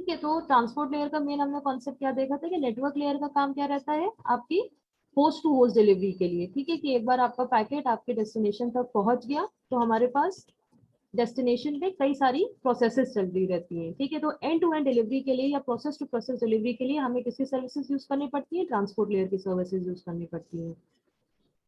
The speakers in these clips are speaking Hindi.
ठीक है, तो ट्रांसपोर्ट लेयर का मेन हमने कॉन्सेप्ट क्या देखा था कि नेटवर्क लेयर का काम क्या रहता है आपकी होस्ट टू होस्ट डिलीवरी के लिए। ठीक है, कि एक बार आपका पैकेट आपके डेस्टिनेशन तक पहुंच गया तो हमारे पास डेस्टिनेशन पे कई सारी प्रोसेसेस चल रही रहती हैं। ठीक है, तो एंड टू एंड डिलीवरी के लिए या प्रोसेस टू प्रोसेस डिलीवरी के लिए हमें किसकी सर्विसेज यूज करनी पड़ती है, ट्रांसपोर्ट लेयर की सर्विसेज यूज करनी पड़ती है।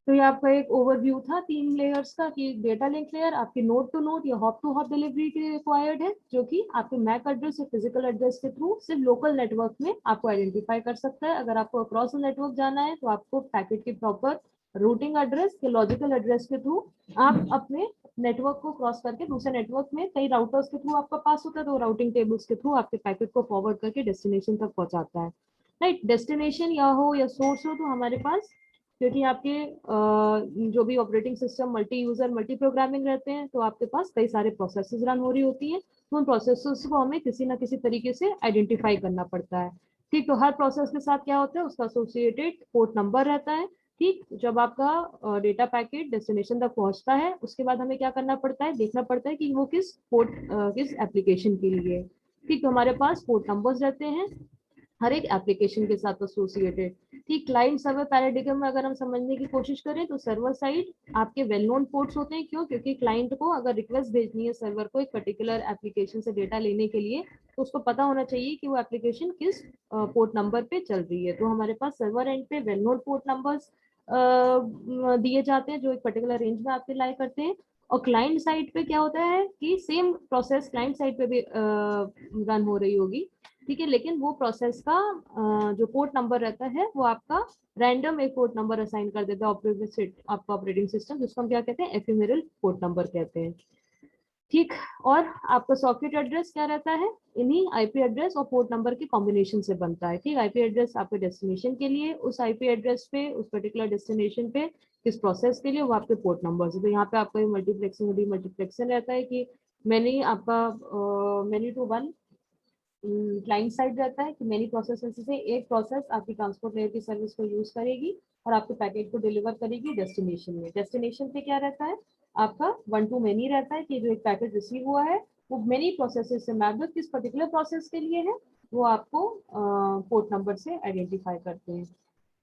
तो ये आपका एक ओवरव्यू था 3 लेयर्स का कि डेटा लिंक लेयर आपकी नोड टू नोड या हॉप टू हॉप डिलीवरी के लिए रिक्वायर्ड है, जो कि आपके मैक एड्रेस या फिजिकल एड्रेस के थ्रू सिर्फ लोकल नेटवर्क में आपको आइडेंटिफाई कर सकता है। अगर आपको अक्रॉस नेटवर्क जाना है तो आपको पैकेट की प्रॉपर रूटिंग एड्रेस या लॉजिकल एड्रेस के थ्रू आप अपने नेटवर्क को क्रॉस करके दूसरे नेटवर्क में कई राउटर्स के थ्रू आपका पास होता है, तो राउटिंग टेबल्स के थ्रू आपके पैकेट को फॉरवर्ड करके डेस्टिनेशन तक पहुंचाता है। राइट, डेस्टिनेशन या हो या सोर्स हो तो हमारे पास, क्योंकि आपके जो भी operating system multi user multi programming रहते हैं, तो आपके पास कई सारे प्रोसेसेस रन हो रही होती हैं, तो उन प्रोसेसेस को हमें किसी ना किसी तरीके से आइडेंटिफाई करना पड़ता है। ठीक, तो हर प्रोसेस के साथ क्या होता है, उसका एसोसिएटेड पोर्ट नंबर रहता है। ठीक, जब आपका डेटा पैकेट डेस्टिनेशन तक पहुंचता है उसके बाद हमें क्या करना पड़ता है, देखना पड़ता है कि वो किस पोर्ट किस एप्लीकेशन के लिए। ठीक, तो हमारे पास पोर्ट नंबर्स रहते हैं हर एक एप्लीकेशन के साथ एसोसिएटेड। ठीक, क्लाइंट सर्वर पैराडिगम में अगर हम समझने की कोशिश करें तो सर्वर साइड आपके वेल नोन पोर्ट्स होते हैं। क्यों? क्योंकि क्लाइंट को अगर रिक्वेस्ट भेजनी है सर्वर को एक पर्टिकुलर एप्लीकेशन से डेटा लेने के लिए, तो उसको पता होना चाहिए कि वो एप्लीकेशन किस पोर्ट नंबर पे चल रही है। तो हमारे पास सर्वर एंड पे वेल नोन पोर्ट नंबर्स दिए जाते हैं जो एक पर्टिकुलर रेंज में आपके लाई करते हैं। और क्लाइंट साइड पे क्या होता है कि सेम प्रोसेस क्लाइंट साइड पे भी रन हो रही होगी। ठीक है, लेकिन वो प्रोसेस का जो पोर्ट नंबर रहता है वो आपका रैंडम एक पोर्ट नंबर असाइन कर देता है आपका ऑपरेटिंग सिस्टम, जिसको हम क्या कहते हैं, एफिमेरल पोर्ट नंबर कहते हैं। ठीक, और आपका सॉकेट एड्रेस क्या रहता है, इन्हीं आईपी एड्रेस और पोर्ट नंबर के कॉम्बिनेशन से बनता है। ठीक, आईपी एड्रेस आपके डेस्टिनेशन के लिए, उस आईपी एड्रेस पे उस पर्टिकुलर डेस्टिनेशन पे किस प्रोसेस के लिए, वो आपके पोर्ट नंबर है। तो यहाँ पे आपका मल्टीप्लेक्सिंग डीमल्टीप्लेक्सिंग रहता है कि मैनी आपका many to one client side रहता है कि मेनी प्रोसेस से एक प्रोसेस आपकी ट्रांसपोर्ट लेयर की सर्विस को यूज करेगी और आपके पैकेट को डिलीवर करेगी डेस्टिनेशन में। डेस्टिनेशन पे क्या रहता है, आपका वन टू मेनी रहता है कि जो एक पैकेट रिसीव हुआ है वो मेनी प्रोसेसेस से मैप किस पर्टिकुलर प्रोसेस के लिए है वो आपको पोर्ट नंबर से आइडेंटिफाई करते हैं।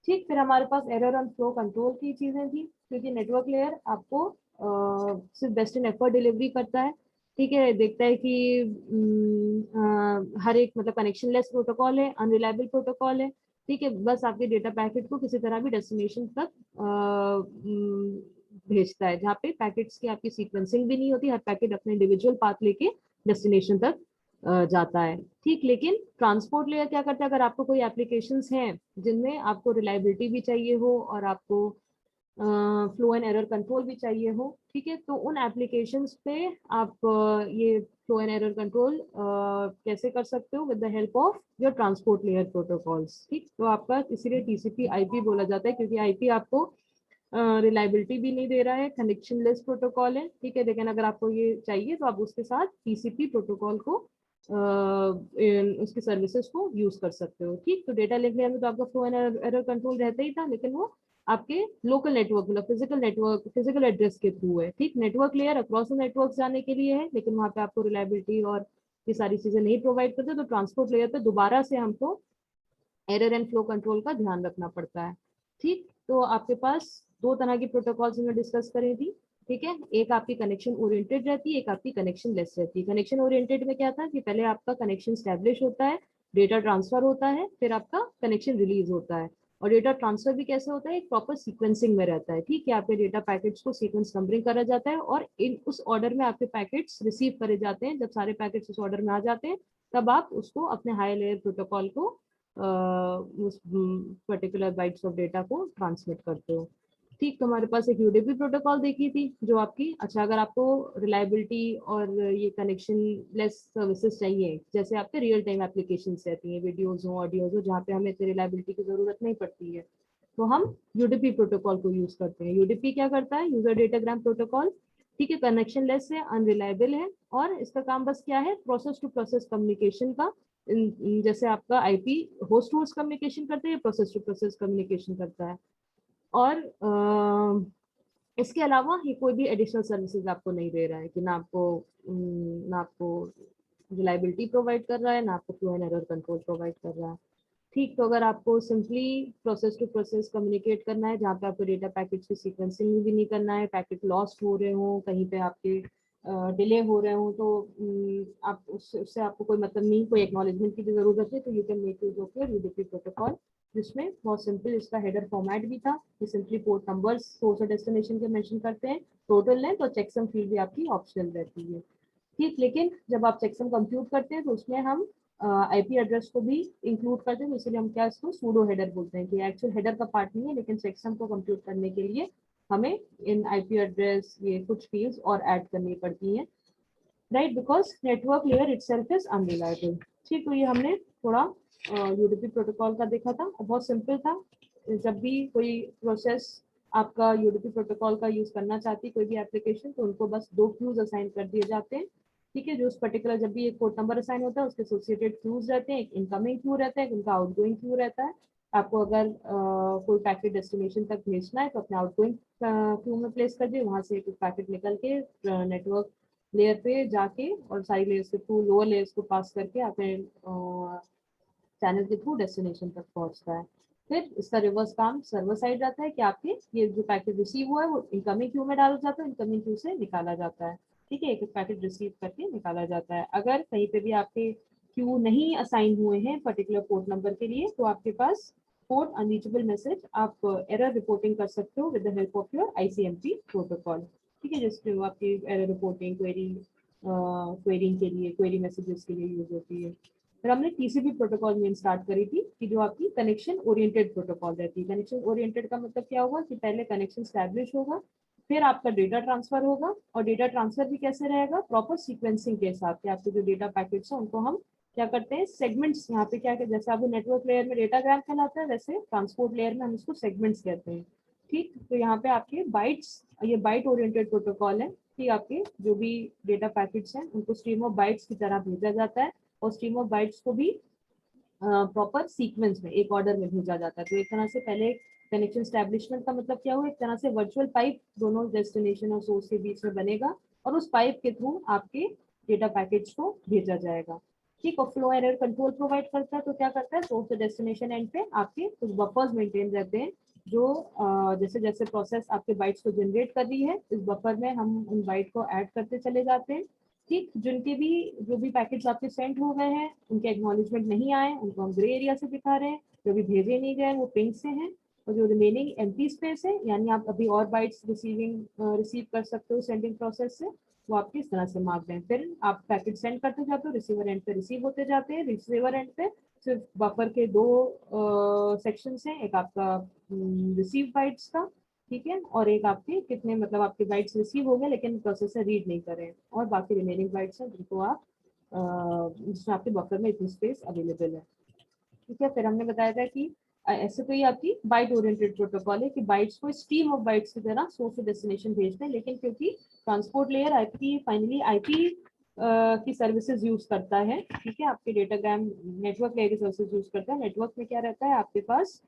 ठीक, फिर हमारे पास एरर एंड फ्लो कंट्रोल की चीजें थी, क्योंकि नेटवर्क लेयर आपको सिर्फ बेस्ट इन एफर्ट डिलीवरी करता है। ठीक है, देखता है कि हर एक मतलब कनेक्शन लेस प्रोटोकॉल है, अनरिलायबल प्रोटोकॉल है। ठीक है, बस आपके डेटा पैकेट को किसी तरह भी डेस्टिनेशन तक भेजता है, जहाँ पे पैकेट्स की आपकी सीक्वेंसिंग भी नहीं होती, हर पैकेट अपने इंडिविजुअल पाथ लेके डेस्टिनेशन तक जाता है। ठीक, लेकिन ट्रांसपोर्ट लेयर क्या करता है, अगर आपको कोई एप्लीकेशंस हैं जिनमें आपको रिलायबिलिटी भी चाहिए हो और आपको फ्लो एंड एरर कंट्रोल भी चाहिए हो, ठीक है, तो उन एप्लीकेशंस पे आप ये फ्लो एंड एरर कंट्रोल कैसे कर सकते हो, with the help of your transport layer protocols. ठीक, तो आपका इसीलिए टीसीपी आईपी बोला जाता है, क्योंकि आईपी आपको रिलायबिलिटी भी नहीं दे रहा है, कनेक्शन लेस प्रोटोकॉल है। ठीक है, लेकिन अगर आपको ये चाहिए तो आप उसके साथ टीसीपी प्रोटोकॉल को उसकी सर्विसेज को यूज कर सकते हो। ठीक, तो डेटा लिंक लेयर में तो आपका फ्लो एंड एरर कंट्रोल रहता ही था, लेकिन वो आपके लोकल नेटवर्क मतलब फिजिकल नेटवर्क फिजिकल एड्रेस के थ्रू है। ठीक, नेटवर्क लेयर अक्रॉस नेटवर्क जाने के लिए है, लेकिन वहाँ पे आपको रिलायबिलिटी और ये सारी चीजें नहीं प्रोवाइड करते, तो ट्रांसपोर्ट लेयर पे दोबारा से हमको एरर एंड फ्लो कंट्रोल का ध्यान रखना पड़ता है। ठीक, तो आपके पास दो तरह की प्रोटोकॉल्स हमने डिस्कस करी थी। ठीक है, एक आपकी कनेक्शन ओरिएंटेड रहती है, एक आपकी कनेक्शन लेस रहती है। कनेक्शन ओरिएंटेड में क्या था कि पहले आपका कनेक्शन स्टैब्लिश होता है, डेटा ट्रांसफर होता है, फिर आपका कनेक्शन रिलीज होता है। और डेटा ट्रांसफर भी कैसे होता है, एक प्रॉपर सीक्वेंसिंग में रहता है। ठीक है, आपके डेटा पैकेट्स को सीक्वेंस नंबरिंग करा जाता है और इन उस ऑर्डर में आपके पैकेट्स रिसीव करे जाते हैं। जब सारे पैकेट्स उस ऑर्डर में आ जाते हैं तब आप उसको अपने हाई लेयर प्रोटोकॉल को उस पर्टिकुलर बाइट्स ऑफ डेटा को ट्रांसमिट करते हो। ठीक, तो हमारे पास एक यूडीपी प्रोटोकॉल देखी थी जो आपकी, अच्छा अगर आपको रिलायबिलिटी और ये कनेक्शन लेस सर्विसेज चाहिए, जैसे आपके रियल टाइम एप्लीकेशन रहती हैं, वीडियोज हो ऑडियोज हो, जहाँ पे हमें इतनी रिलायबिलिटी की जरूरत नहीं पड़ती है, तो हम यूडीपी प्रोटोकॉल को यूज करते हैं। यूडीपी क्या करता है, यूजर डेटाग्राम प्रोटोकॉल। ठीक है, कनेक्शन लेस है, अनरिलायबल है, और इसका काम बस क्या है, प्रोसेस टू प्रोसेस कम्युनिकेशन का। जैसे आपका IP host to host communication करते हैं, प्रोसेस टू प्रोसेस कम्युनिकेशन करता है। और इसके अलावा ये कोई भी एडिशनल सर्विसेज आपको नहीं दे रहा है कि ना आपको रिलायबिलिटी प्रोवाइड कर रहा है, ना आपको flow and error control provide कर रहा है। ठीक, तो अगर आपको simply process to process communicate करना है, जहाँ पे आपको डेटा पैकेट्स की सीक्वेंसिंग भी नहीं करना है, पैकेट लॉस्ट हो रहे हो, कहीं पे आपके डिले हो रहे हो, तो आप उससे आपको कोई मतलब नहीं, कोई एक्नॉलेजमेंट की भी जरूरत है, तो you can make use of your UDP protocol, जिसमें बहुत सिंपल इसका हेडर फॉर्मेट भी था कि सिंपली पोर्ट नंबर्स सोर्स और डेस्टिनेशन के मेंशन करते हैं, टोटल लेंथ और चेकसम फील्ड भी आपकी ऑप्शनल रहती है। ठीक, लेकिन जब आप चेकसम कंप्यूट करते हैं तो उसमें हम आईपी एड्रेस को भी इंक्लूड करते हैं, तो इसलिए हम क्या इसको सूडो हेडर बोलते हैं, कि एक्चुअल हेडर का पार्ट नहीं है, लेकिन चेकसम को कंप्यूट करने के लिए हमें इन आईपी एड्रेस ये कुछ फील्ड्स और ऐड करनी पड़ती हैं, right, because network layer itself is unreliable. ठीक, तो ये हमने थोड़ा यूडीपी प्रोटोकॉल का देखा था, और बहुत सिंपल था। जब भी कोई प्रोसेस आपका यूडीपी प्रोटोकॉल का यूज करना चाहती है, कोई भी एप्लीकेशन, तो उनको बस 2 क्यूज असाइन कर दिए जाते हैं। ठीक है, जो उस पर्टिकुलर जब भी एक पोर्ट नंबर असाइन होता है उसके एसोसिएटेड क्यूज रहते हैं, एक इनकमिंग क्यू रहता है, एक उनका आउटगोइंग क्यू रहता है। आपको अगर कोई पैकेट डेस्टिनेशन तक भेजना है तो अपने आउटगोइंग क्यू में प्लेस कर दिए, वहां से एक पैकेट निकल के नेटवर्क लेयर पे जाके और सारी लेयर्स के थ्रू लोअर लेयर्स को पास करके अपने चैनल के थ्रू डेस्टिनेशन तक पहुंचता है। फिर इसका रिवर्स काम सर्वर साइड रहता है कि आपके ये जो पैकेट रिसीव हुआ है वो इनकमिंग क्यू में डाला जाता है, इनकमिंग क्यू से निकाला जाता है। ठीक है, एक एक पैकेट रिसीव करके निकाला जाता है। अगर कहीं पे भी आपके क्यू नहीं असाइन हुए हैं पर्टिकुलर पोर्ट नंबर के लिए, तो आपके पास पोर्ट अनरीचेबल मैसेज आप एरर रिपोर्टिंग कर सकते हो with the help of your ICMP protocol. ठीक है, जिसमें आपकी एरर रिपोर्टिंग क्वेरी के लिए, क्वेरी मैसेजेस के लिए यूज होती है। फिर हमने टीसीपी प्रोटोकॉल में स्टार्ट करी थी कि जो आपकी कनेक्शन ओरिएंटेड प्रोटोकॉल रहती है। कनेक्शन ओरिएंटेड का मतलब क्या होगा कि पहले कनेक्शन स्टैब्लिश होगा, फिर आपका डेटा ट्रांसफर होगा, और डेटा ट्रांसफर भी कैसे रहेगा, प्रॉपर सीक्वेंसिंग के साथ कि आपके जो डेटा पैकेट्स हैं उनको हम क्या करते हैं, सेगमेंट्स, यहाँ पे क्या जैसे आपको नेटवर्क लेयर में डेटाग्राम कहलाता है, वैसे ट्रांसपोर्ट लेयर में हम इसको सेगमेंट्स कहते हैं। ठीक, तो यहाँ पे आपके बाइट्स, ये बाइट ओरिएंटेड प्रोटोकॉल है कि आपके जो भी डेटा पैकेट्स हैं उनको स्ट्रीम ऑफ बाइट्स की तरह भेजा जाता है, और स्ट्रीम ऑफ बाइट्स को भी प्रॉपर सीक्वेंस में एक ऑर्डर में भेजा जाता है। तो एक तरह से पहले कनेक्शन स्टैब्लिशमेंट का मतलब क्या हुआ, एक तरह से वर्चुअल पाइप दोनों डेस्टिनेशन और सोर्स के बीच में बनेगा, और उस पाइप के थ्रू आपके डेटा पैकेट्स को भेजा जाएगा। ठीक, और फ्लो एरर कंट्रोल प्रोवाइड करता है, तो क्या करता है, सोर्स से डेस्टिनेशन एंड पे आपके कुछ बफर्स मेंटेन रहते हैं, जो जैसे जैसे प्रोसेस आपके बाइट्स को जनरेट कर रही है, इस बफर में हम उन बाइट को ऐड करते चले जाते हैं। ठीक, जिनके भी जो भी पैकेट्स आपके सेंड हो गए हैं उनके एक्नॉलेजमेंट नहीं आए, उनको हम ग्रे एरिया से दिखा रहे हैं, जो भी भेजे नहीं गए वो पिंक से हैं, और जो रिमेनिंग एम्प्टी स्पेस है, यानी आप अभी और बाइट्स रिसीव कर सकते हो सेंडिंग प्रोसेस से, वो आपके इस तरह से मार्क्ड हैं। फिर आप पैकेट सेंड करते जाते हो, रिसीवर एंड पे रिसीव होते जाते हैं, रिसीवर एंड पे सिर्फ बफर के 2 सेक्शन हैं, एक आपका रिसीव बाइट्स का, ठीक है, और एक आपके कितने मतलब आपके बाइट्स रिसीव हो गए लेकिन प्रोसेसर रीड नहीं कर रहे हैं, और बाकी रिमेनिंग बाइट्स हैं जिनको आप जिसमें आपके बफर में इतनी स्पेस अवेलेबल है। ठीक है, फिर हमने बताया था कि ऐसे तो ये आपकी बाइट ओरिएंटेड प्रोटोकॉल है कि बाइट्स को स्ट्रीम ऑफ बाइट्स की तरह सोर्स टू डेस्टिनेशन भेजते हैं, लेकिन क्योंकि transport layer IP finally IP की सर्विसेज यूज करता है, ठीक है, आपके डेटाग्राम नेटवर्क लेयर की सर्विसेज यूज करता है। नेटवर्क में क्या रहता है, आपके पास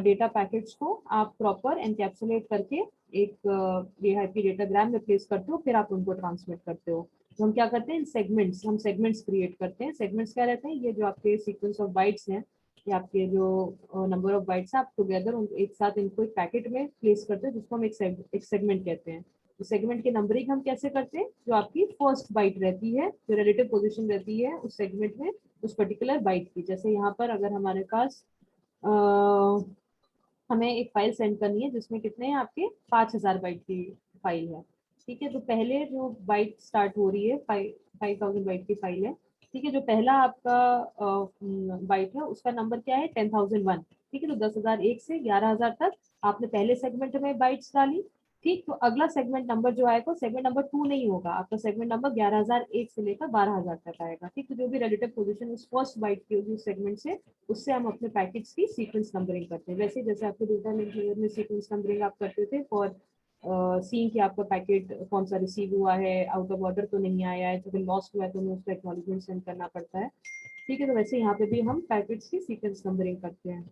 डेटा पैकेट्स को आप प्रॉपर एनकैप्सुलेट करके एक ये आईपी डेटाग्राम में प्लेस करते हो, फिर आप उनको ट्रांसमिट करते हो। तो हम क्या करते हैं, सेगमेंट्स, हम सेगमेंट्स क्रिएट करते हैं। सेगमेंट्स क्या रहते हैं, ये जो आपके सीक्वेंस ऑफ बाइट्स हैं, ये आपके जो नंबर ऑफ बाइट्स हैं, आप टुगेदर एक साथ इनको एक पैकेट में प्लेस करते हैं, जिसको हम एक सेगमेंट कहते हैं। तो सेगमेंट की नंबरिंग हम कैसे करते हैं, जो आपकी फर्स्ट बाइट रहती है, जो रिलेटिव पोजीशन रहती है उस सेगमेंट में उस पर्टिकुलर बाइट की, जैसे यहाँ पर अगर हमारे पास हमें एक फाइल सेंड करनी है जिसमें कितने हैं आपके 5000 बाइट की फाइल है। ठीक है, तो पहले जो बाइट स्टार्ट हो रही है 5000 बाइट की फाइल है। ठीक है, जो पहला आपका बाइट है उसका नंबर क्या है, 10001। ठीक है, तो 10,001 से 11,000 तक आपने पहले सेगमेंट में बाइट्स डाली। ठीक, तो अगला सेगमेंट नंबर जो आएगा सेगमेंट नंबर 2 नहीं होगा, आपका सेगमेंट नंबर 11,001 से लेकर 12,000 तक आएगा। ठीक, तो जो भी रिलेटिव पोजीशन उस फर्स्ट बाइट की होगी उस सेगमेंट से, उससे हम अपने पैकेट्स की सीक्वेंस नंबरिंग करते हैं। वैसे जैसे आपके डेटा लिंक लेयर में सीक्वेंस नंबरिंग आप करते थे फॉर सीइंग कि आपका पैकेट कौन सा रिसीव हुआ है, आउट ऑफ ऑर्डर तो नहीं आया है, तो लॉस्ट हुआ है तो हमें उसका एक्नॉलेजमेंट सेंड करना पड़ता है। ठीक है, तो वैसे यहाँ पे भी हम पैकेट्स की सीक्वेंस नंबरिंग करते हैं।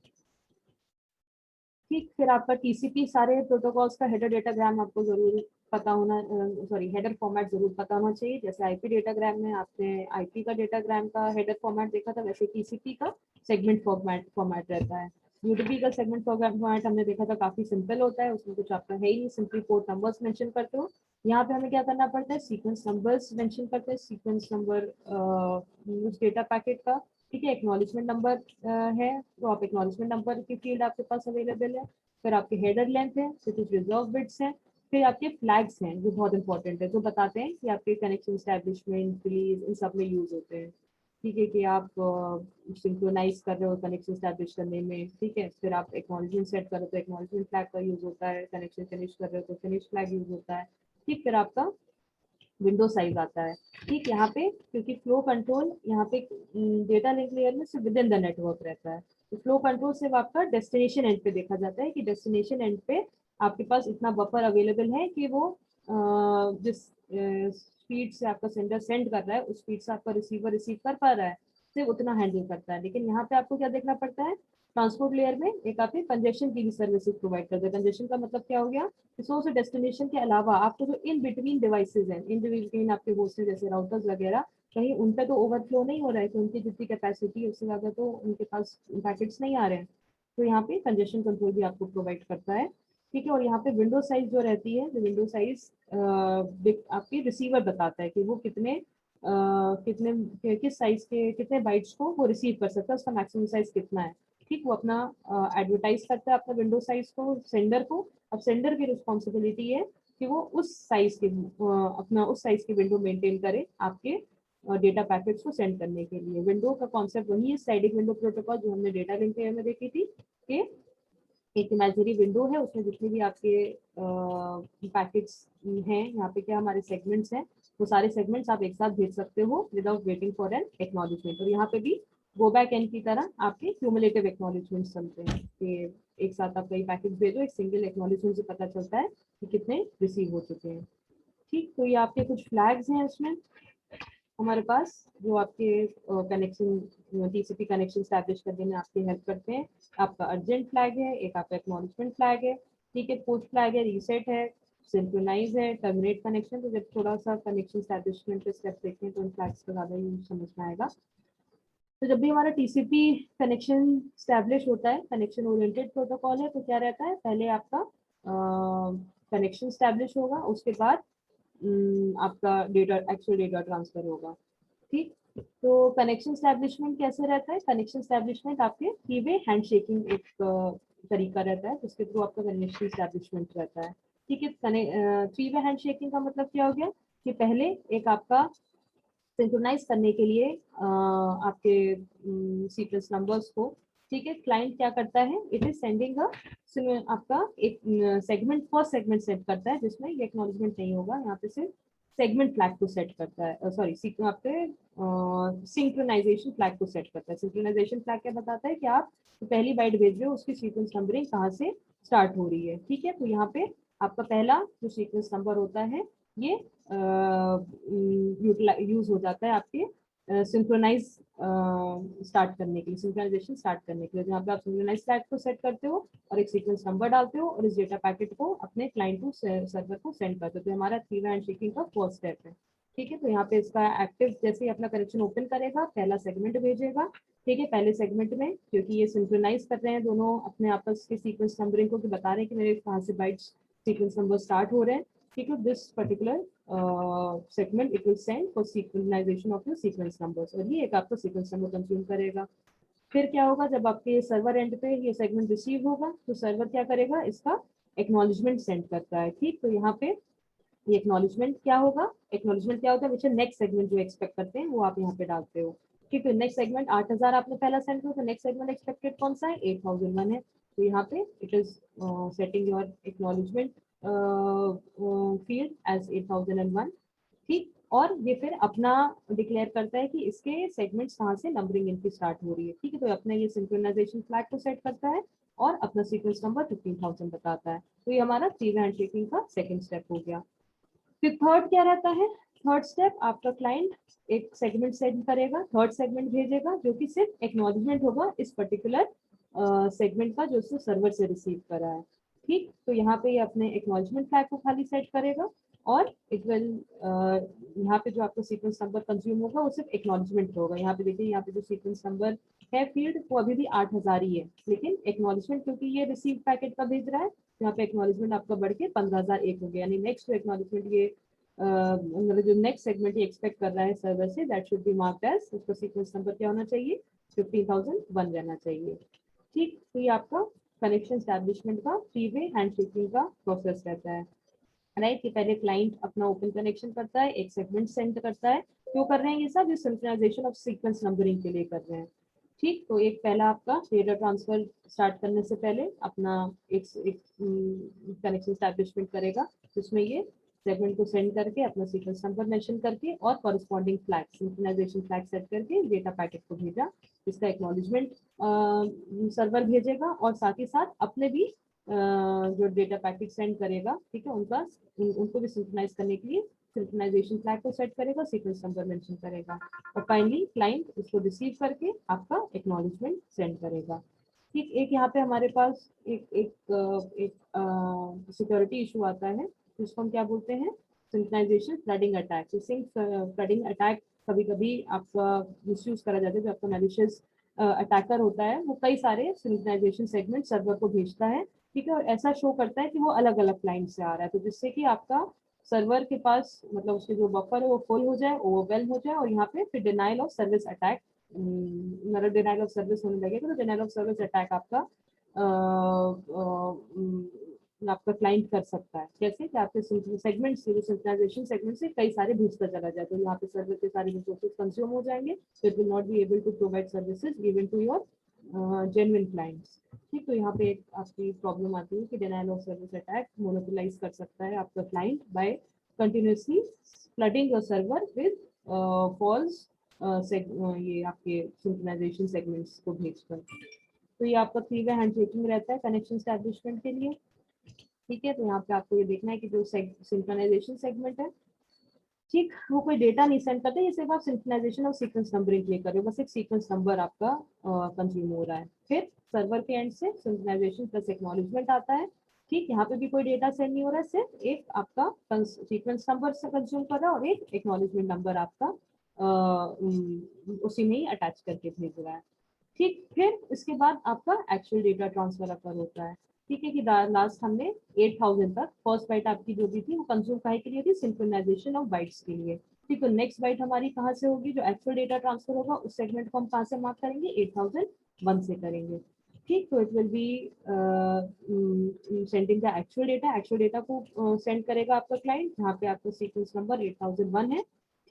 ठीक, फिर आपका टीसीपी सारे प्रोटोकॉल्स का हेडर डेटाग्राम आपको जरूर पता होना, सॉरी हेडर फॉर्मेट जरूर पता होना चाहिए। जैसे आईपी डेटाग्राम में आपने आईपी का डेटाग्राम का हेडर फॉर्मेट देखा था, वैसे टीसीपी का सेगमेंट फॉर्मेट रहता है। यूडीपी का सेगमेंट फॉर्मेट हमने देखा था, काफी सिंपल होता है, उसमें कुछ आपका है ही नहीं, सिंपली पोर्ट नंबर्स मेंशन करते हो। यहाँ पे हमें क्या करना पड़ता है, सीक्वेंस नंबर्स मेंशन करते हैं, सीक्वेंस नंबर उस डेटा पैकेट का, ठीक है। एक्नॉलेजमेंट नंबर है, तो आप एक्नॉलेजमेंट नंबर की फील्ड आपके पास अवेलेबल है। फिर आपके हेडर लेंथ है, फिर कुछ रिजर्व बिट्स हैं, फिर आपके फ्लैग्स हैं जो बहुत इंपॉर्टेंट है, जो बताते हैं कि आपके कनेक्शन एस्टेब्लिशमेंट रिलीज इन सब में यूज होते हैं, ठीक है। कि आप सिंक्रोनाइज कर रहे हो कनेक्शन एस्टेब्लिश करने में, ठीक है। फिर आप एक्नॉलेजमेंट सेट कर रहे हो तो एक्नॉलेजमेंट फ्लैग का यूज होता है, कनेक्शन फिनिश कर रहे हो तो फिनिश फ्लैग यूज होता है, ठीक। फिर आपका विंडो साइज आता है, ठीक। यहाँ पे क्योंकि फ्लो कंट्रोल यहाँ पे डेटा लिंक लेयर में सिर्फ विद इन द नेटवर्क रहता है, तो फ्लो कंट्रोल सिर्फ आपका डेस्टिनेशन एंड पे देखा जाता है कि डेस्टिनेशन एंड पे आपके पास इतना बफर अवेलेबल है कि वो जिस स्पीड से आपका सेंडर सेंड कर रहा है उस स्पीड से आपका रिसीवर रिसीव कर पा रहा है, सिर्फ उतना हैंडल करता है। लेकिन यहाँ पे आपको क्या देखना पड़ता है, ट्रांसपोर्ट लेयर में एक आपके कंजेशन की भी सर्विसेज प्रोवाइड करते हैं। कंजेशन का मतलब क्या हो गया, सोर्स और डेस्टिनेशन के अलावा आपको जो इन बिटवीन डिवाइसेज हैं, इन बिटवीन आपके होस्ट जैसे राउटर्स वगैरह, कहीं उन पे तो ओवरफ्लो नहीं हो रहा है कि उनकी जितनी कैपेसिटी है उससे ज़्यादा तो उनके पास पैकेट्स नहीं आ रहे हैं, तो यहाँ पे कंजेशन कंट्रोल भी आपको प्रोवाइड करता है, ठीक है। और यहाँ पे विंडो साइज जो रहती है, जो विंडो साइज आपकी रिसीवर बताता है कि वो कितने किस साइज के कितने बाइट्स को वो रिसीव कर सकता है, उसका मैक्सिमम साइज कितना है, ठीक। वो अपना एडवर्टाइज करता है अपना विंडो साइज को सेंडर को। अब सेंडर की रिस्पॉन्सिबिलिटी है कि वो उस साइज के अपना उस साइज की विंडो मेंटेन करे आपके डेटा पैकेट्स को सेंड करने के लिए। विंडो का कॉन्सेप्ट वही है, स्लाइडिंग विंडो प्रोटोकॉल जो हमने डेटा लिंक में देखी थी, कि एक इमेजिनरी विंडो है, उसमें जितने भी आपके पैकेट्स हैं, यहाँ पे क्या हमारे सेगमेंट्स हैं, वो सारे सेगमेंट्स आप एक साथ भेज सकते हो without waiting for an acknowledgement. और यहाँ पे भी गो बैक एन की तरह आपके क्यूमुलेटिव एक्नॉलेजमेंट चलते हैं कि एक साथ आप कई पैकेट्स भेजो, एक सिंगल एक्नॉलेजमेंट से पता चलता है कि कितने रिसीव हो चुके हैं, ठीक। तो ये आपके कुछ फ्लैग्स हैं इसमें हमारे पास, जो आपके कनेक्शन टीसीपी कनेक्शन स्टैब्लिश करने में आपकी हेल्प करते हैं। आपका अर्जेंट फ्लैग है, एक आपका एक्नॉलेजमेंट फ्लैग है, ठीक है। पोस्ट फ्लैग है, रीसेट है, सिंक्रोनाइज है, टर्मिनेट कनेक्शन। तो जब थोड़ा सा कनेक्शन स्टैब्लिशमेंट के स्टेप देखें तो उन फ्लैग्स का ज़्यादा यूज समझ में आएगा। तो जब भी हमारा टीसीपी कनेक्शन स्टैब्लिश होता है, कनेक्शन ओरिएंटेड प्रोटोकॉल है, तो क्या रहता है, पहले आपका कनेक्शन स्टैब्लिश होगा, उसके बाद आपका डेटा एक्चुअल डेटा ट्रांसफर होगा, ठीक। तो कनेक्शन स्टैब्लिशमेंट कैसे रहता है, कनेक्शन स्टैब्लिशमेंट आपके थ्री वे हैंडशेकिंग एक तरीका रहता है जिसके थ्रू आपका कनेक्शन स्टैब्लिशमेंट रहता है, ठीक है। थ्री वे हैंडशेकिंग का मतलब क्या हो गया कि पहले एक आपका सिंक्रोनाइज करने के लिए आपके सीक्वेंस नंबर्स को, ठीक है, क्लाइंट क्या करता है, इट इज सेंडिंग आपका एक सेगमेंट फर्स्ट सेगमेंट सेट करता है जिसमें ये एक्नॉलेजमेंट नहीं होगा, यहाँ पे सिर्फ सेगमेंट फ्लैग को सेट करता है, सॉरी आपके सिंक्रोनाइजेशन फ्लैग को सेट करता है। सिंक्रोनाइजेशन फ्लैग क्या बताता है कि आप पहली बाइट भेज रहे हो उसकी सीक्वेंस नंबरिंग कहाँ से स्टार्ट हो रही है, ठीक है। तो यहाँ पे आपका पहला जो सीक्वेंस नंबर होता है ये यूज हो जाता है आपके सिंक्रोनाइज स्टार्ट करने के लिए, सिंक्रोनाइजेशन स्टार्ट करने के लिए, जहाँ पे आप सिंक्रोनाइज फ्लैग को सेट करते हो और एक सीक्वेंस नंबर डालते हो और इस डेटा पैकेट को अपने क्लाइंट को सर्वर को सेंड करते हो। तो हमारा थ्री वे हैंडशेकिंग का फर्स्ट स्टेप है, ठीक है। तो यहाँ पे इसका एक्टिव जैसे ही अपना कनेक्शन ओपन करेगा पहला सेगमेंट भेजेगा, ठीक है। पहले सेगमेंट में क्योंकि ये सिंक्रोनाइज कर रहे हैं दोनों अपने आपस के सीक्वेंस नंबरिंग को, कि बता रहे हैं कि मेरे कहाँ से बाइट्स सीक्वेंस नंबर स्टार्ट हो रहे हैं, ठीक है। This particular segment it will send for synchronization of your sequence numbers, और ये एक आपका सीक्वेंस नंबर कंज्यूम करेगा। फिर क्या होगा, जब आपके सर्वर एंड पे ये सेगमेंट रिसीव होगा तो सर्वर क्या करेगा, इसका एक्नॉलेजमेंट सेंड करता है, ठीक। तो यहाँ पे ये एक्नॉलेजमेंट क्या होगा, एक्नॉलेजमेंट क्या होता है, बच्चे नेक्स्ट सेगमेंट जो एक्सपेक्ट करते हैं वो आप यहाँ पे डालते हो, ठीक है। नेक्स्ट सेगमेंट 8000 आपने पहला सेंड किया, तो नेक्स्ट सेगमेंट एक्सपेक्टेड कौन सा है, 8001 है, तो यहाँ पे it is setting your acknowledgement field as 8001, ठीक। और ये फिर अपना डिक्लेयर करता है कि इसके सेगमेंट्स कहाँ से नंबरिंग इनकी स्टार्ट हो रही है, ठीक है। तो अपना ये सिंक्रोनाइजेशन फ्लैग को सेट करता है और अपना सीक्वेंस नंबर 15000 बताता है। तो ये हमारा थ्री वे हैंडशेकिंग का सेकंड स्टेप हो गया। फिर थर्ड क्या रहता है, थर्ड स्टेप आपका क्लाइंट एक सेगमेंट सेंड करेगा, थर्ड सेगमेंट भेजेगा जो कि सिर्फ एक्नॉलेजमेंट होगा इस पर्टिकुलर सेगमेंट का जो उसने सर्वर से रिसीव करा है, ठीक, तो यहाँ पे ये अपने एक्नॉलेजमेंट फ्लैग को खाली सेट करेगा और इट विल यहाँ पे जो आपका सीक्वेंस नंबर कंज्यूम होगा वो सिर्फ एक्नॉलेजमेंट होगा। यहाँ पे देखिए, यहाँ पे जो सीक्वेंस नंबर है फील्ड वो अभी भी 8000 ही है, लेकिन एक्नॉलेजमेंट क्योंकि ये रिसीव पैकेट का भेज रहा है, यहाँ पे एक्नॉलेजमेंट आपका बढ़ के 15001 हो गया। यानी नेक्स्ट एक्नॉलेजमेंट ये मतलब जो नेक्स्ट सेगमेंट ये एक्सपेक्ट कर रहा है सर्वर से, that should be marked as, उसका सीक्वेंस नंबर क्या होना चाहिए, 15001 रहना चाहिए। ठीक, तो ये आपका कनेक्शन एस्टैब्लिशमेंट का 3-वे हैंडशेकिंग का प्रोसेस रहता है। राइट, कि पहले क्लाइंट अपना ओपन कनेक्शन करता है, एक सेगमेंट सेंड करता है। क्यों कर रहे हैं ये सब, ये सिंक्रोनाइजेशन ऑफ सीक्वेंस नंबरिंग के लिए कर रहे हैं। ठीक, तो एक पहला आपका डेटा ट्रांसफर स्टार्ट करने से पहले अपना एक कनेक्शन एस्टैब्लिशमेंट करेगा, जिसमें ये सेगमेंट को सेंड करके अपना सीक्वेंस नंबर मेंशन करके और corresponding flag synchronization flag set करके डेटा पैकेट को भेजा, जिसका एक्नॉलेजमेंट सर्वर भेजेगा और साथ ही साथ अपने भी जो डेटा पैकेट सेंड करेगा, ठीक है, उनको भी सिंक्रोनाइज करने के लिए सिंक्रोनाइजेशन फ्लैग को सेट करेगा, सीक्वेंस नंबर मेंशन करेगा और फाइनली क्लाइंट उसको रिसीव करके आपका एक्नॉलेजमेंट सेंड करेगा। ठीक, एक यहाँ पे हमारे पास एक सिक्योरिटी इशू आता है, जिसको हम क्या बोलते हैं, synchronization flooding attack. Sync flooding attack कभी कभी आपका मिसयूज करा जाता है, जो आपका मैलिशियस अटैकर होता है वो कई सारे सिंक्रोनाइजेशन सेगमेंट सर्वर को भेजता है, ठीक है, और ऐसा शो करता है कि वो अलग अलग क्लाइंट से आ रहा है, तो जिससे कि आपका सर्वर के पास मतलब उसके जो बफर है वो फुल हो जाए, ओवरवेल हो जाए और यहाँ पे फिर डिनाइल ऑफ सर्विस अटैक, मतलब डिनाइल ऑफ सर्विस होने लगेगा। तो डिनाइल ऑफ सर्विस अटैक आपका आपका क्लाइंट कर सकता है, जैसे कि आपके सेगमेंट से जो सिंक्रोनाइजेशन सेगमेंट से कई सारे भेजता चला जाए, तो यहाँ पे सर्वर के सारे रिसोर्सेज कंज्यूम हो जाएंगे, so it will not be able to provide services given to your genuine clients। ठीक, तो यहाँ पे एक आपकी प्रॉब्लम आती है कि denial of service attack monopolize कर सकता है आपका client by continuously flooding your server with false ये आपके सिंक्रोनाइजेशन सेगमेंट्स को भेजकर। तो ये आपका 3-वे हैंडशेकिंग रहता है कनेक्शन एस्टैब्लिशमेंट के लिए। ठीक है, तो यहाँ पे आपको ये देखना है कि जो सिंक्रोनाइजेशन सेगमेंट है, ठीक, वो कोई डेटा नहीं सेंड करते, ये सिर्फ आप सिंक्रोनाइजेशन और सीक्वेंस नंबरिंग के लिए कर रहे हो, बस एक सीक्वेंस नंबर आपका कंज्यूम हो रहा है। फिर सर्वर के एंड से सिंक्रोनाइजेशन प्लस एक्नॉलेजमेंट आता है। ठीक, यहाँ पे भी कोई डेटा सेंड नहीं हो रहा है, सिर्फ एक आपका सीक्वेंस नंबर से कंज्यूम कर रहा है और एक एक्नॉलेजमेंट नंबर आपका उसी में ही अटैच करके भेज रहा है। ठीक, फिर इसके बाद आपका एक्चुअल डेटा ट्रांसफर अपर होता है। ठीक है, कि लास्ट हमने 8000 तक फर्स्ट बाइट आपकी जो भी थी वो कंज्यूम काहे के लिए थी, सिंक्रोनाइजेशन ऑफ बाइट्स के लिए। ठीक, तो नेक्स्ट बाइट हमारी कहाँ से होगी, जो एक्चुअल डेटा ट्रांसफर होगा उस सेगमेंट को हम कहाँ से मार्क करेंगे, 8001 से करेंगे। ठीक, तो it will be sending the actual data को सेंड करेगा आपका क्लाइंट, जहाँ पे आपका सीक्वेंस नंबर 8001 है।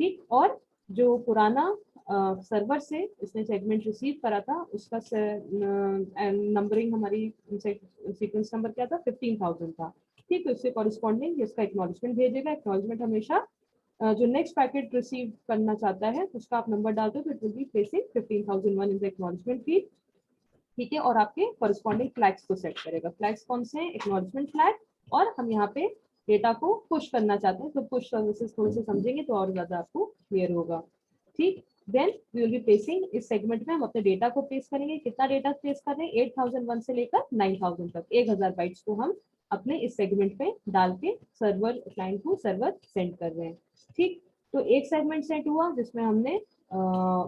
ठीक, और जो पुराना सर्वर से इसने सेगमेंट रिसीव करा था उसका नंबरिंग हमारी सीक्वेंस नंबर क्या था, 15000 था। ठीक, तो इससे कॉरेस्पॉन्डिंग इसका एक्नॉलेजमेंट भेजेगा। एक्नॉलेजमेंट हमेशा जो नेक्स्ट पैकेट रिसीव करना चाहता है उसका आप नंबर डालते हो, तो it will be placing 15001 in the acknowledgement field. ठीक है, और आपके कॉरेस्पॉन्डिंग फ्लैग्स को सेट करेगा। फ्लैग्स कौन से हैं, एक्नॉलेजमेंट फ्लैग, और हम यहाँ पे डेटा को पुश करना चाहते हैं, तो पुश सर्विसेज थोड़े से समझेंगे तो और ज्यादा आपको क्लियर होगा। ठीक, then we will be placing, इस सेगमेंट में हम अपने डेटा को प्लेस करेंगे। कितना डेटा प्लेस कर रहे हैं, 8001 से लेकर 9000 तक, 1000 बाइट्स को हम अपने इस सेगमेंट में डाल के सर्वर क्लाइंट को सर्वर सेंड कर रहे हैं। ठीक, तो एक सेगमेंट सेंड हुआ जिसमें हमने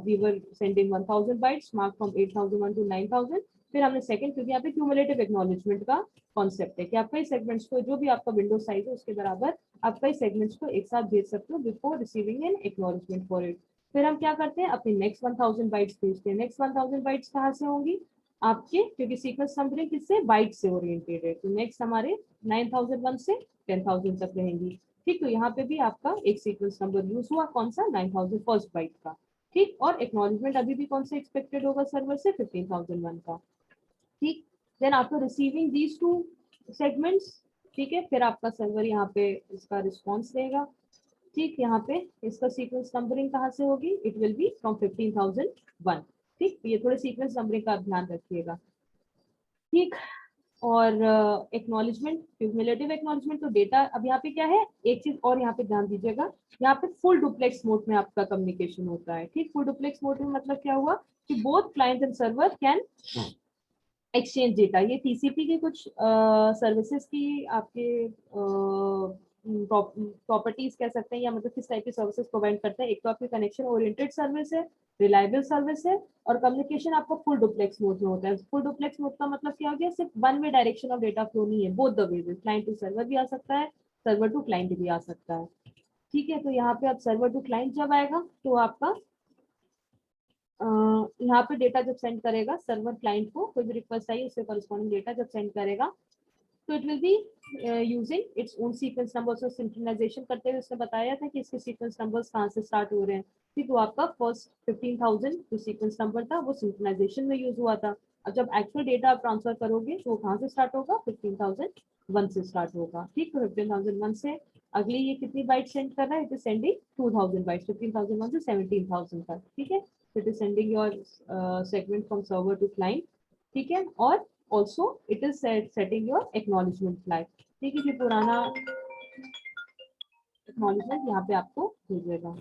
we were sending 1000 bytes marked from 8001 to 9000। फिर हमने सेकंड, क्योंकि यहाँ पे क्यूमुलेटिव एक्नॉलेजमेंट का कॉन्सेप्ट है कि आप कई सेगमेंट्स को, जो भी आपका विंडो साइज है उसके बराबर आप कई सेगमेंट्स को एक साथ भेज सकते हो before receiving N acknowledgement for it. फिर हम क्या करते हैं, अपनी नेक्स्ट 1000 बाइट्स भेजते हैं। नेक्स्ट 1000 बाइट्स कहाँ से होंगी आपके, क्योंकि सीक्वेंस नंबरिंग किससे, बाइट से ओरिएंटेड है, तो नेक्स्ट हमारे 9001 से 10000 तक रहेंगी। ठीक, तो यहाँ पे भी आपका एक सीक्वेंस नंबर यूज हुआ, कौन सा, 9000 फर्स्ट बाइट का। ठीक, और एक्नॉलेजमेंट अभी भी कौन सा एक्सपेक्टेड होगा सर्वर से, 15001 का। ठीक, then after receiving these two segments, ठीक है, फिर आपका सर्वर यहाँ पे इसका रिस्पॉन्स देगा। ठीक, यहाँ पे इसका सीक्वेंस नंबरिंग कहाँ से होगी, इट विल बी फ्रॉम 15001। ठीक, ये थोड़े सीक्वेंस नंबरिंग का ध्यान रखिएगा। ठीक, और एक्नॉलेजमेंट, क्यूमुलेटिव एक्नॉलेजमेंट, तो डेटा अब यहाँ पे क्या है, एक चीज और यहाँ पे ध्यान दीजिएगा, यहाँ पे फुल डुप्लेक्स मोड में आपका कम्युनिकेशन होता है। ठीक, फुल डुप्लेक्स मोड में मतलब क्या हुआ कि both client and server can exchange data, ये टीसीपी के कुछ सर्विसेज की आपके प्रॉपर्टीज कह सकते हैं, या मतलब किस टाइप की सर्विसेज प्रोवाइड करते हैं। एक तो आपकी कनेक्शन ओरिएंटेड सर्विस है, रिलायबल सर्विस है, और कम्युनिकेशन आपका फुल डुप्लेक्स मोड में होता है। फुल डुप्लेक्स मोड का मतलब क्या हो गया, सिर्फ one way direction of data flow नहीं है, both the way, client to server भी आ सकता है, सर्वर टू क्लाइंट भी आ सकता है। ठीक है, तो यहाँ पे आप सर्वर टू क्लाइंट जब आएगा तो आपका यहाँ पे डेटा जब सेंड करेगा सर्वर क्लाइंट को, कोई भी रिक्वेस्ट आई उससे करस्पॉन्डिंग डेटा जब सेंड करेगा, तो it will be using its own sequence numbers. और सिंक्रोनाइजेशन करते हुए उसने बताया था कि इसके सीक्वेंस नंबर्स कहाँ से स्टार्ट हो रहे हैं। ठीक, तो आपका फर्स्ट 15,000 जो सीक्वेंस नंबर था वो सिंक्रोनाइजेशन में यूज हुआ था। अब जब एक्चुअल डेटा आप ट्रांसफर करोगे तो वो कहाँ से स्टार्ट होगा, 15,001 से स्टार्ट होगा। ठीक, तो 15,001 से अगली ये कितनी बाइट सेंड कर रहा है, इट इज सेंडिंग 2,000 बाइट्स, 15,001 से 17,000 तक। ठीक है, it is sending your segment from server to client. ठीक है, और also it is setting your acknowledgement flag। ठीक है, ये पुराना acknowledgement यहाँ पे आपको भेजेगा।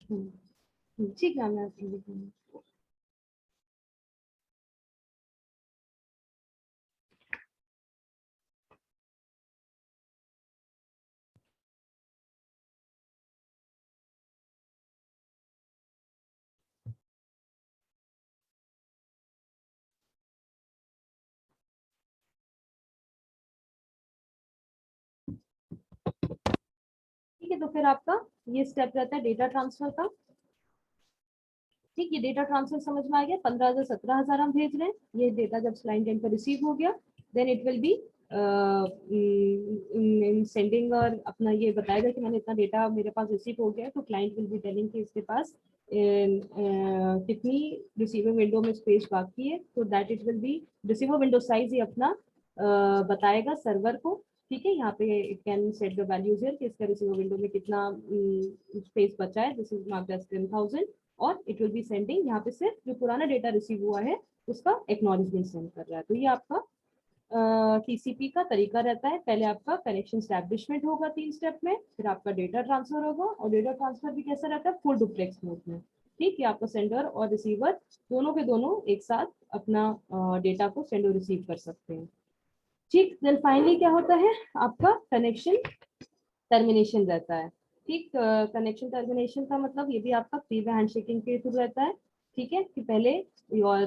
ठीक है, मैं आपको दिखाऊंगी। ठीक है, तो फिर आपका ये स्टेप रहता है डेटा ट्रांसफर का। ठीक, ये डेटा ट्रांसफर समझ में आ गया। 15,000 17,000 हम भेज रहे हैं, ये डेटा जब क्लाइंट एंड पर रिसीव हो गया, then it will be sending, और अपना ये बताएगा कि मैंने इतना डेटा मेरे पास रिसीव हो गया, तो क्लाइंट विल बी टेलिंग कि इसके पास कितनी रिसीवर विंडो में स्पेस बाकी है, तो that it will be receiver window size ही अपना बताएगा सर्वर को। ठीक है, यहाँ पे it can set the values here कि इसका रिसीवर विंडो में कितना स्पेस बचा है, दिस इज मार्क्ड एज 10,000, और इट विल बी सेंडिंग, यहाँ पे सिर्फ जो पुराना डेटा रिसीव हुआ है उसका एक्नॉलेजमेंट सेंड कर रहा है। तो ये आपका टीसीपी का तरीका रहता है। पहले आपका कनेक्शन स्टैब्लिशमेंट होगा 3 स्टेप में, फिर आपका डेटा ट्रांसफर होगा, और डेटा ट्रांसफर भी कैसा रहता है, फुल डुप्लेक्स मोड में। ठीक है, आपका सेंडर और रिसीवर दोनों के दोनों एक साथ अपना डेटा को सेंड और रिसीव कर सकते हैं। ठीक, देन फाइनली क्या होता है, आपका कनेक्शन टर्मिनेशन रहता है। ठीक, कनेक्शन टर्मिनेशन का मतलब ये भी आपका फ्री हैंडशेकिंग के थ्रू रहता है। ठीक है, कि पहले your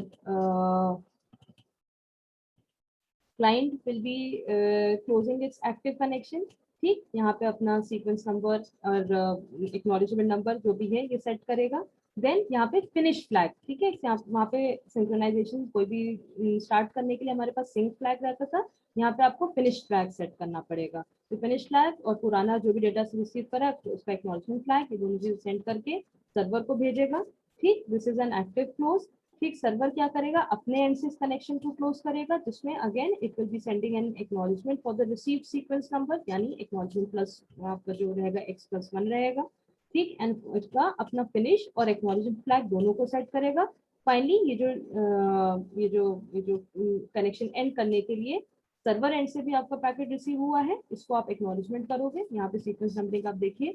client will be closing it's active connection. ठीक, यहाँ पे अपना सीक्वेंस नंबर और एक्नॉलेजमेंट नंबर जो भी है ये सेट करेगा। देन यहाँ पे फिनिश फ्लैग, ठीक है, वहाँ पे सिंक्रोनाइजेशन कोई भी स्टार्ट करने के लिए हमारे पास सिंक फ्लैग रहता था, यहाँ पे आपको फिनिश फ्लैग सेट करना पड़ेगा। तो फिनिश फ्लैग और पुराना जो भी डेटा रिसीव करा है तो उसका एक्नॉलेजमेंट फ्लैग, ये दोनों चीज सेंड करके सर्वर को भेजेगा। ठीक, this is an active close. ठीक, सर्वर क्या करेगा, अपने एंड से इस कनेक्शन को क्लोज करेगा, जिसमें again it will be sending an acknowledgement for the received sequence number, यानी एक्नॉलेजमेंट प्लस आपका जो रहेगा x+1 रहेगा। ठीक, एंड इसका अपना फिनिश और एक्नॉलेजमेंट फ्लैग दोनों को सेट करेगा। फाइनली ये जो कनेक्शन एंड करने के लिए सर्वर एंड से भी आपका पैकेट रिसीव हुआ है, इसको आप एक्नॉलेजमेंट करोगे। यहाँ पे सीक्वेंस नंबरिंग आप देखिए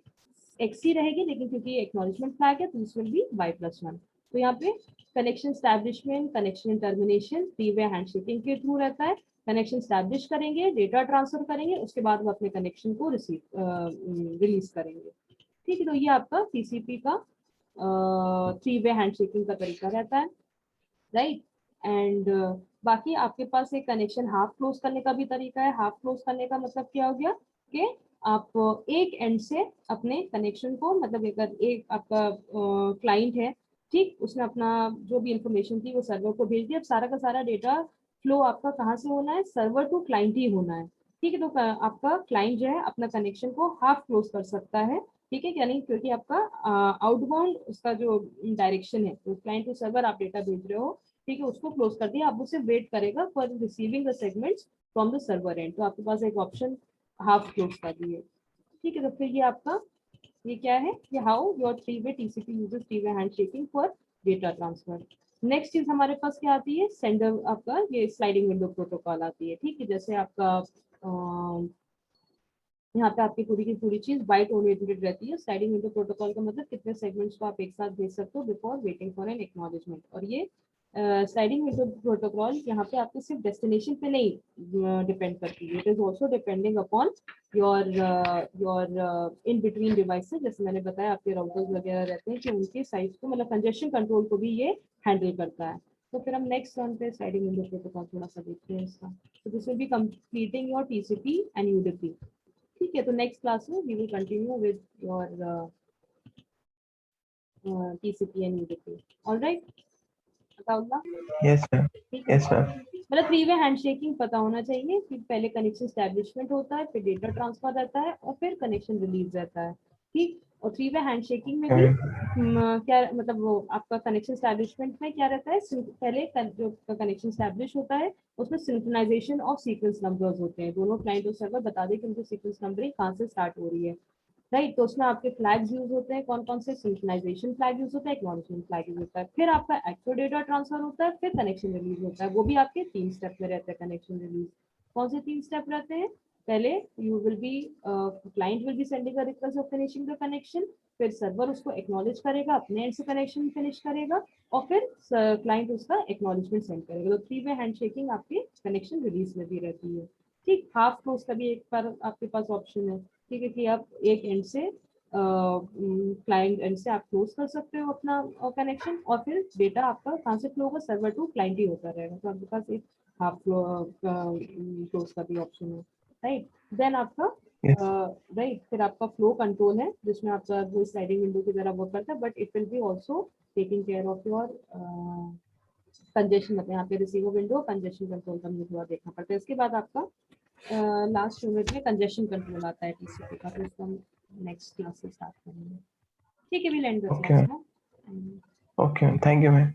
एक्स ही रहेगी, लेकिन क्योंकि एक्नॉलेजमेंट फ्लैग है तो दिस विल बी y+1। तो यहाँ पे connection establishment, connection termination three way handshaking के थ्रू रहता है। कनेक्शन स्टैब्लिश करेंगे, डेटा ट्रांसफर करेंगे, उसके बाद वो अपने कनेक्शन को रिलीज करेंगे। ठीक है, तो ये आपका टीसीपी का थ्री वे हैंडशेकिंग का तरीका रहता है, राइट। एंड बाकी आपके पास एक कनेक्शन हाफ क्लोज करने का भी तरीका है। हाफ क्लोज करने का मतलब क्या हो गया कि आप एक एंड से अपने कनेक्शन को, मतलब अगर एक आपका क्लाइंट है, ठीक, उसने अपना जो भी इंफॉर्मेशन थी वो सर्वर को भेज दिया, अब सारा का सारा डेटा फ्लो आपका कहाँ से होना है, सर्वर टू क्लाइंट ही होना है। ठीक है, तो आपका क्लाइंट जो है अपना कनेक्शन को हाफ क्लोज कर सकता है। ठीक है, यानी क्योंकि आपका आउटबाउंड उसका जो डायरेक्शन है, तो क्लाइंट टू सर्वर आप डेटा भेज रहे हो, ठीक है, उसको क्लोज कर दिया, अब उसे वेट करेगा for receiving the segments from the server and. तो आपके पास एक ऑप्शन हाफ क्लोज कर दिए। ठीक है, तो फिर ये आपका ये क्या है, ये how your three way TCP uses three way handshaking for data transfer. Next चीज हमारे पास क्या आती है, सेंडर आपका ये स्लाइडिंग विंडो प्रोटोकॉल आती है। ठीक है, जैसे आपका यहाँ पे आपकी पूरी की पूरी चीज बाइट ओरिएंटेड रहती है। स्लाइडिंग विंडो प्रोटोकॉल का मतलब कितने सेगमेंट्स को आप एक साथ भेज सकते हो before waiting for an acknowledgement. और ये स्लाइडिंग विंडो प्रोटोकॉल यहाँ पे आपके सिर्फ डेस्टिनेशन पे नहीं डिपेंड करती है, it is also depending upon your in between devices. जैसे मैंने बताया आपके राउटर्स वगैरह रहते हैं कि उनके साइज को, मतलब कंजेशन कंट्रोल को भी ये हैंडल करता है। तो फिर हम नेक्स्ट वन पे स्लाइडिंग विंडो प्रोटोकॉल थोड़ा सा देखते हैं इसका। तो this will be completing your TCP and UDP. ठीक है, तो नेक्स्ट क्लास में we will continue with your TCP and UDP. Alright, बताऊंगा। Yes ma'am. ठीक है, यस मैम। मतलब थ्री वे हैंडशेकिंग पता होना चाहिए कि पहले कनेक्शन स्टैब्लिशमेंट होता है, फिर डेटा ट्रांसफर रहता है और फिर कनेक्शन रिलीज रहता है। ठीक, और थ्री वे हैंडशेकिंग में भी क्या मतलब वो आपका कनेक्शन स्टैब्लिशमेंट में क्या रहता है, पहले जो कनेक्शन स्टैब्लिश होता है उसमें सिंक्रोनाइजेशन ऑफ सीक्वेंस नंबर्स होते हैं। दोनों क्लाइंट और सर्वर बता दे कि उनकी सीक्वेंस नंबरिंग कहाँ से स्टार्ट हो रही है, राइट। तो उसमें आपके फ्लैग्स यूज होते हैं, कौन कौन से, सिंक्रोनाइजेशन फ्लैग यूज होता है, एक्नॉलेजमेंट फ्लैग यूज होता है, फिर आपका एक्चुअल डेटा ट्रांसफर होता है, फिर कनेक्शन रिलीज होता है। वो भी आपके 3 स्टेप में रहते हैं कनेक्शन रिलीज। कौन से 3 स्टेप रहते हैं, पहले you will be client will be sending a request of finishing the connection, फिर सर्वर उसको एक्नॉलेज करेगा, अपने एंड से कनेक्शन फिनिश करेगा, और फिर क्लाइंट उसका एक्नॉलेजमेंट सेंड करेगा। तो थ्री वे हैंडशेकिंग आपके कनेक्शन रिलीज में भी रहती है। ठीक, हाफ क्लोज का भी एक बार आपके पास ऑप्शन है। ठीक है, कि आप एक एंड से क्लाइंट एंड से आप क्लोज कर सकते हो अपना कनेक्शन, और फिर डेटा आपका कहाँ से फ्लो होगा, सर्वर टू क्लाइंट ही होता रहेगा। तो आपके पास एक हाफ क्लोज का भी ऑप्शन है, राइट। देन आपका राइट, फिर आपका फ्लो कंट्रोल है जिसमें आपका वो स्लाइडिंग विंडो की तरह वर्क करता है, but it will B also taking care of your congestion. मतलब यहाँ पे रिसीवर विंडो कंजेशन कंट्रोल का मुझे थोड़ा देखना पड़ता है। इसके बाद आपका लास्ट यूनिट में कंजेशन कंट्रोल आता है टीसीपी का, तो इसको हम नेक्स्ट क्लास से स्टार्ट करेंगे। ठीक है, we end the class now. Okay, thank you ma'am.